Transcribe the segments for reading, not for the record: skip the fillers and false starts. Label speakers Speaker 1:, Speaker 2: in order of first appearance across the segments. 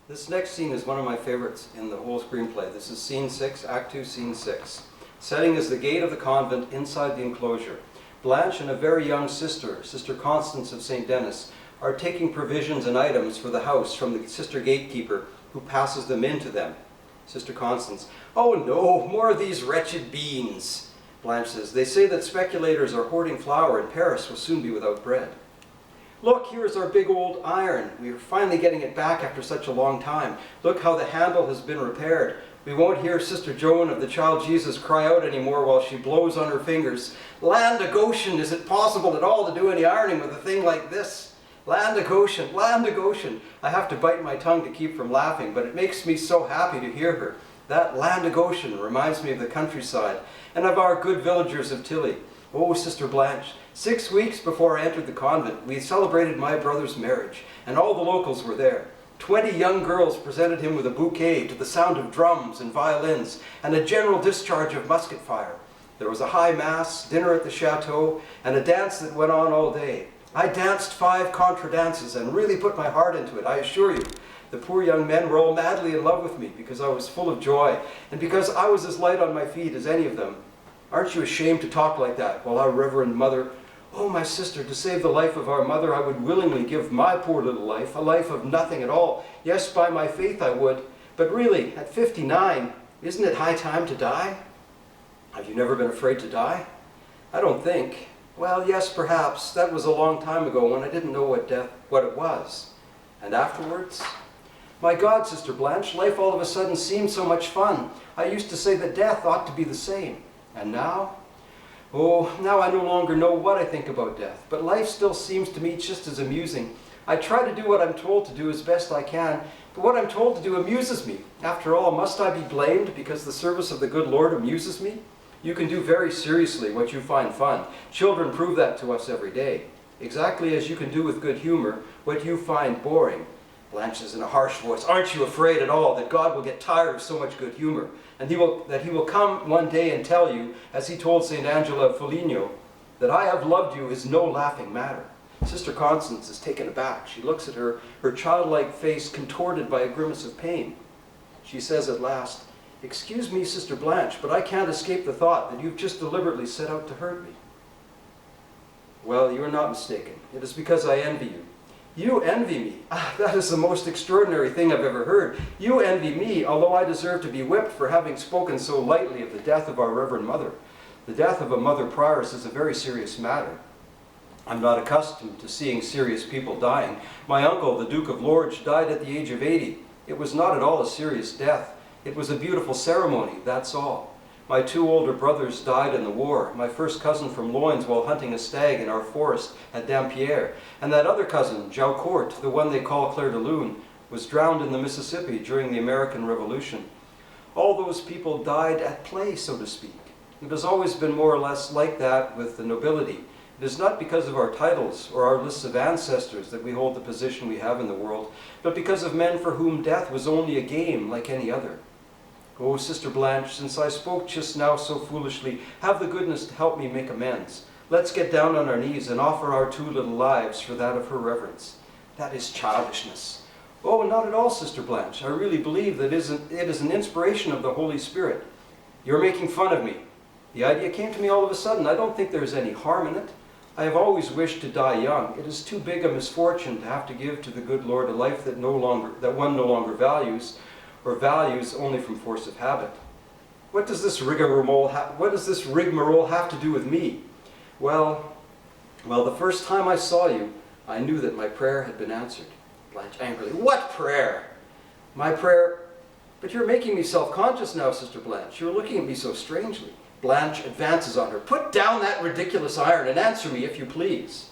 Speaker 1: This next scene is one of my favorites in the whole screenplay. This is scene 6, Act 2, scene 6. Setting is the gate of the convent inside the enclosure. Blanche and a very young sister, Sister Constance of St. Denis, are taking provisions and items for the house from the sister gatekeeper who passes them in to them. Sister Constance, "Oh no, more of these wretched beans." Blanche says, "They say that speculators are hoarding flour and Paris will soon be without bread." "Look, here is our big old iron. We are finally getting it back after such a long time. Look how the handle has been repaired. We won't hear Sister Joan of the Child Jesus cry out anymore while she blows on her fingers. Land of Goshen, is it possible at all to do any ironing with a thing like this? Land of Goshen, land of Goshen." I have to bite my tongue to keep from laughing, but it makes me so happy to hear her. That land of Goshen reminds me of the countryside and of our good villagers of Tilly. Oh, Sister Blanche, 6 weeks before I entered the convent, we celebrated my brother's marriage, and all the locals were there. 20 young girls presented him with a bouquet to the sound of drums and violins, and a general discharge of musket fire. There was a high mass, dinner at the chateau, and a dance that went on all day. I danced 5 contra dances and really put my heart into it, I assure you. The poor young men were all madly in love with me because I was full of joy, and because I was as light on my feet as any of them. Aren't you ashamed to talk like that while our Reverend Mother... Oh, my sister, to save the life of our mother, I would willingly give my poor little life, a life of nothing at all. Yes, by my faith I would. But really, at 59, isn't it high time to die? Have you never been afraid to die? I don't think. Well, yes, perhaps. That was a long time ago when I didn't know what it was. And afterwards? My God, Sister Blanche, life all of a sudden seemed so much fun. I used to say that death ought to be the same. And now? Oh, now I no longer know what I think about death, but life still seems to me just as amusing. I try to do what I'm told to do as best I can, but what I'm told to do amuses me. After all, must I be blamed because the service of the good Lord amuses me? You can do very seriously what you find fun. Children prove that to us every day. Exactly as you can do with good humor what you find boring. Blanche says in a harsh voice, "Aren't you afraid at all that God will get tired of so much good humor, and that he will come one day and tell you, as he told St. Angela of Foligno, that I have loved you is no laughing matter?" Sister Constance is taken aback. She looks at her childlike face contorted by a grimace of pain. She says at last, "Excuse me, Sister Blanche, but I can't escape the thought that you've just deliberately set out to hurt me." "Well, you are not mistaken. It is because I envy you." "You envy me? Ah, that is the most extraordinary thing I've ever heard. You envy me, although I deserve to be whipped for having spoken so lightly of the death of our Reverend Mother. The death of a Mother Prioress is a very serious matter. I'm not accustomed to seeing serious people dying. My uncle, the Duke of Lorge, died at the age of 80. It was not at all a serious death. It was a beautiful ceremony, that's all. My 2 older brothers died in the war, my first cousin from Loins while hunting a stag in our forest at Dampierre, and that other cousin, Jaucourt, the one they call Clair de Lune, was drowned in the Mississippi during the American Revolution. All those people died at play, so to speak. It has always been more or less like that with the nobility. It is not because of our titles or our lists of ancestors that we hold the position we have in the world, but because of men for whom death was only a game like any other. Oh, Sister Blanche, since I spoke just now so foolishly, have the goodness to help me make amends. Let's get down on our knees and offer our 2 little lives for that of her reverence." "That is childishness." "Oh, not at all, Sister Blanche. I really believe that it is an inspiration of the Holy Spirit." "You're making fun of me." "The idea came to me all of a sudden. I don't think there is any harm in it. I have always wished to die young. It is too big a misfortune to have to give to the good Lord a life that one no longer values, or values only from force of habit. What does this rigmarole have to do with me? Well, the first time I saw you, I knew that my prayer had been answered." Blanche angrily, "What prayer?" "My prayer..." "But you're making me self-conscious now, Sister Blanche. You're looking at me so strangely." Blanche advances on her. "Put down that ridiculous iron and answer me, if you please."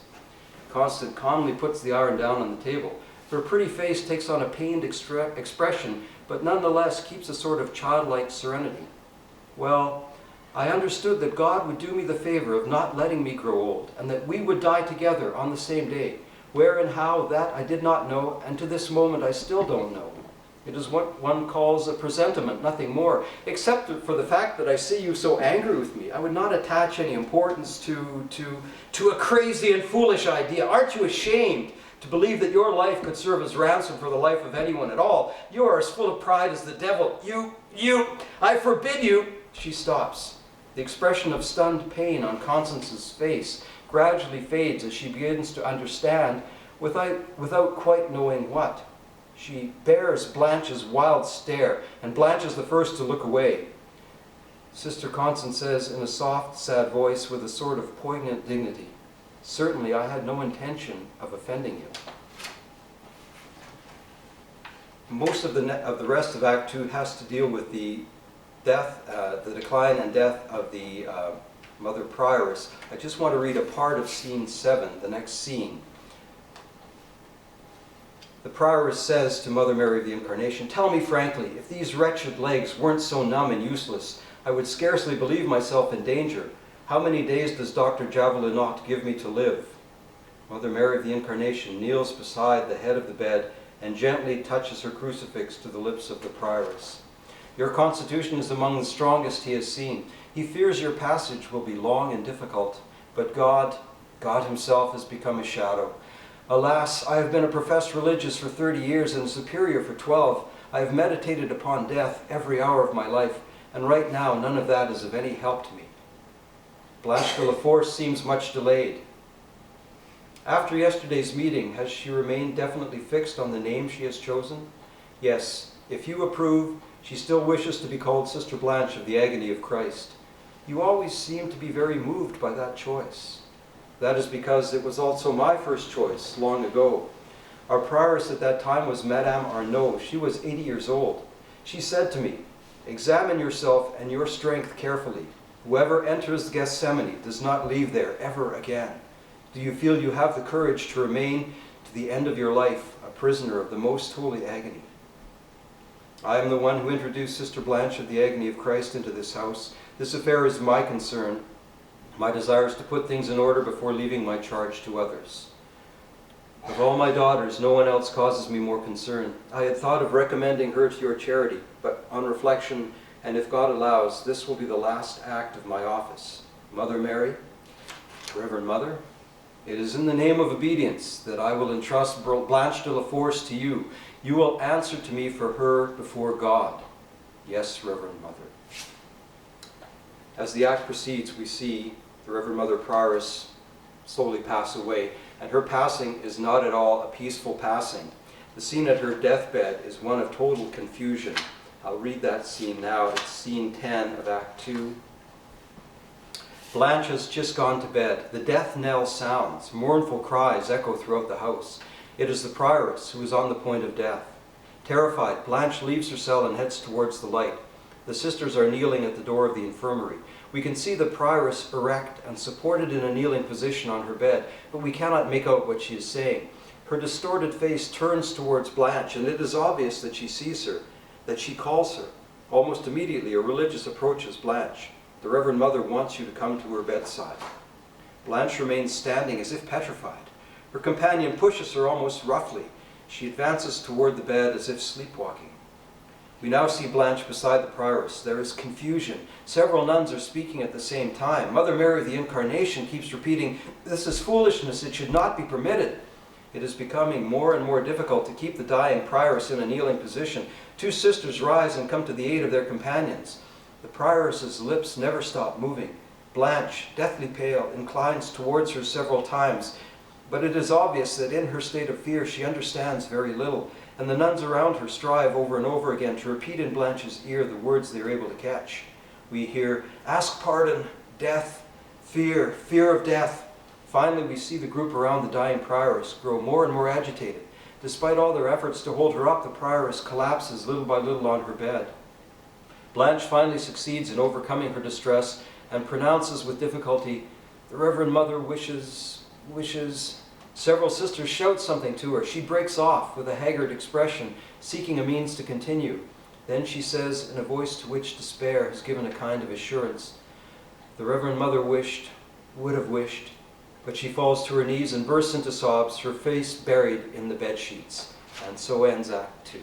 Speaker 1: Constance calmly puts the iron down on the table. Her pretty face takes on a pained expression, but nonetheless keeps a sort of childlike serenity. "Well, I understood that God would do me the favor of not letting me grow old, and that we would die together on the same day. Where and how, that I did not know, and to this moment I still don't know. It is what one calls a presentiment, nothing more, except for the fact that I see you so angry with me. I would not attach any importance to a crazy and foolish idea. Aren't you ashamed To believe that your life could serve as ransom for the life of anyone at all. You are as full of pride as the devil. I forbid you. She stops. The expression of stunned pain on Constance's face gradually fades as she begins to understand without quite knowing what. She bears Blanche's wild stare, and Blanche is the first to look away. Sister Constance says in a soft, sad voice with a sort of poignant dignity, "Certainly I had no intention of offending you." Most of the rest of Act 2 has to deal with the decline and death of the Mother Prioress. I just want to read a part of Scene 7, the next scene. The Prioress says to Mother Mary of the Incarnation, "Tell me frankly, if these wretched legs weren't so numb and useless, I would scarcely believe myself in danger. How many days does Dr. Javelinot give me to live?" Mother Mary of the Incarnation kneels beside the head of the bed and gently touches her crucifix to the lips of the Prioress. "Your constitution is among the strongest he has seen. He fears your passage will be long and difficult, but God himself has become a shadow. Alas, I have been a professed religious for 30 years and a superior for 12. I have meditated upon death every hour of my life, and right now none of that is of any help to me." Blanche de la Force seems much delayed. After yesterday's meeting, has she remained definitely fixed on the name she has chosen? Yes, if you approve, she still wishes to be called Sister Blanche of the Agony of Christ. You always seem to be very moved by that choice. That is because it was also my first choice long ago. Our prioress at that time was Madame Arnaud. She was 80 years old. She said to me, "Examine yourself and your strength carefully. Whoever enters Gethsemane does not leave there ever again. Do you feel you have the courage to remain to the end of your life a prisoner of the most holy agony?" I am the one who introduced Sister Blanche of the Agony of Christ into this house. This affair is my concern. My desire is to put things in order before leaving my charge to others. Of all my daughters, no one else causes me more concern. I had thought of recommending her to your charity, but on reflection, and if God allows, this will be the last act of my office. Mother Mary, Reverend Mother, it is in the name of obedience that I will entrust Blanche de la Force to you. You will answer to me for her before God. Yes, Reverend Mother. As the act proceeds, we see the Reverend Mother Prioress slowly pass away, and her passing is not at all a peaceful passing. The scene at her deathbed is one of total confusion. I'll read that scene now. It's scene 10 of Act 2. Blanche has just gone to bed. The death knell sounds. Mournful cries echo throughout the house. It is the Prioress who is on the point of death. Terrified, Blanche leaves her cell and heads towards the light. The sisters are kneeling at the door of the infirmary. We can see the Prioress erect and supported in a kneeling position on her bed, but we cannot make out what she is saying. Her distorted face turns towards Blanche, and it is obvious that she sees her, that she calls her. Almost immediately, a religious approaches Blanche. The Reverend Mother wants you to come to her bedside. Blanche remains standing as if petrified. Her companion pushes her almost roughly. She advances toward the bed as if sleepwalking. We now see Blanche beside the Prioress. There is confusion. Several nuns are speaking at the same time. Mother Mary of the Incarnation keeps repeating, "This is foolishness. It should not be permitted." It is becoming more and more difficult to keep the dying Prioress in a kneeling position. Two sisters rise and come to the aid of their companions. The Prioress's lips never stop moving. Blanche, deathly pale, inclines towards her several times, but it is obvious that in her state of fear she understands very little, and the nuns around her strive over and over again to repeat in Blanche's ear the words they are able to catch. We hear, "Ask pardon, death, fear, fear of death." Finally, we see the group around the dying Prioress grow more and more agitated. Despite all their efforts to hold her up, the Prioress collapses little by little on her bed. Blanche finally succeeds in overcoming her distress and pronounces with difficulty, "The Reverend Mother wishes... Several sisters shout something to her. She breaks off with a haggard expression, seeking a means to continue. Then she says in a voice to which despair has given a kind of assurance, "The Reverend Mother would have wished," but she falls to her knees and bursts into sobs, her face buried in the bed sheets. And so ends Act 2.